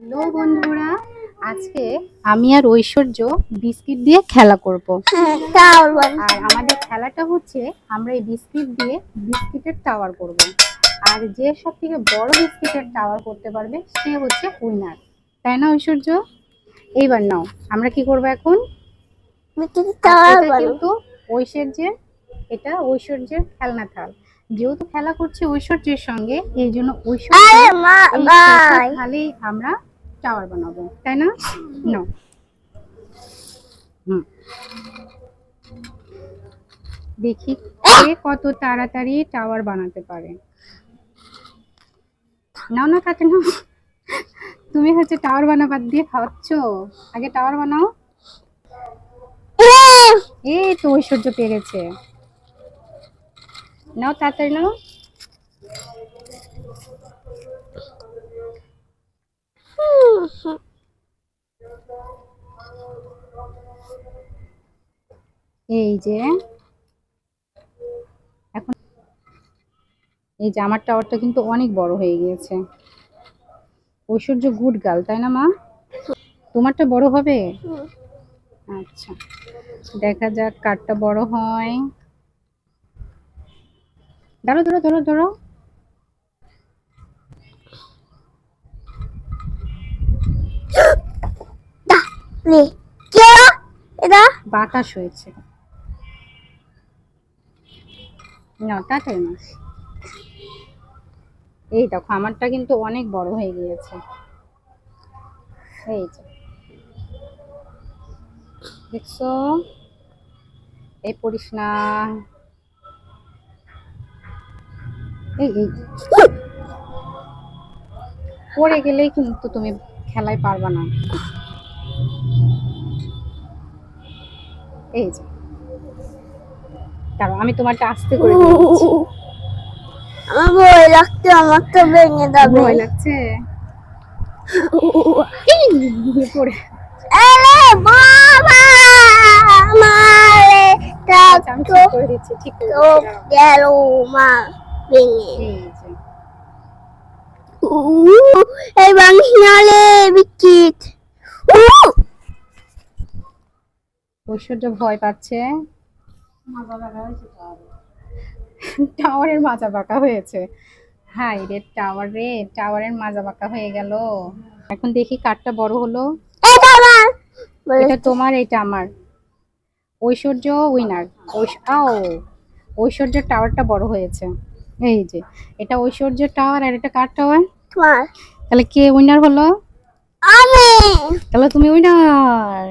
Hello বন্ধুরা, আজকে আমি আর ঐশ্বর্য বিস্কিট দিয়ে খেলা করব। আর আমাদের খেলাটা হচ্ছে আমরা এই বিস্কিট দিয়ে বিস্কিটের টাওয়ার করব। আর যে সব থেকে বড় বিস্কিটের টাওয়ার করতে পারবে সে হচ্ছে উইনার, তাই না ঐশ্বর্য? এইবার নাও, আমরা কি করব এখন? এটা কিন্তু ঐশ্বর্যের, এটা ঐশ্বর্যের খেলনা থাল। যেহেতু খেলা করছে ঐশ্বর্যের সঙ্গে, এই জন্য ঐশ্বর্যের থালেই আমরা টাওয়ার বানাবো, তাই না? নাও। হুম, দেখি কে কত তাড়াতাড়ি টাওয়ার বানাতে পারে। নাও না তাতে নাও, তুমি হচ্ছে টাওয়ার বানাবার দিয়ে খাওয়াচ্ছ। আগে টাওয়ার বানাও। এই তো ঐশ্বর্য পেরেছে। নাও তাড়াতাড়ি নাও। এই যে এখন এই যে আমার টাওয়ারটা কিন্তু অনেক বড় হয়ে গিয়েছে। ঐশ্বর্য গুড গার্ল, তাই না মা? তোমারটা বড় হবে। আচ্ছা, দেখা যাক কারটা বড় হয়। ধরো ধরো ধরো ধরো। বাতাস হয়েছে। না তাড়াতাড়ি না। এই দেখো আমারটা কিন্তু অনেক বড় হয়ে গিয়েছে। এই যে দেখছো, এই পড়িস না। এই এই পড়ে গেলেই কিন্তু তুমি খেলায় পারবা না। এই যে দাঁড়াও, আমি তোমারটা আস্তে করে দিচ্ছি। আমার ভয় লাগছে, আমার তো ভেঙে যাবে। ভয় লাগছে? পড়ে আরে বাবা, মারে আচ্ছা, আমি ঠিক করে দিচ্ছি, ঠিক করে তো দিচ্ছি। গেল মা ভেঙে। এই যে এই বাংলালে বিকিট। ঐশ্বর্য ভয় পাচ্ছে। টাওয়ারের মাজা বাঁকা হয়েছে। হাই রে টাওয়ার রে, টাওয়ারের মাজা বাঁকা হয়ে গেল। এখন দেখি কারটা বড় হলো। এটা আমার, এটা তোমার, এটা আমার। ঐশ্বর্য উইনার। ঐশ্বর্যের টাওয়ারটা বড় হয়েছে। এই যে এটা ঐশ্বর্যের টাওয়ার আর এটা কার টাওয়ার? তোমার। তাহলে কে উইনার হলো? আমি। তাহলে তুমি উইনার।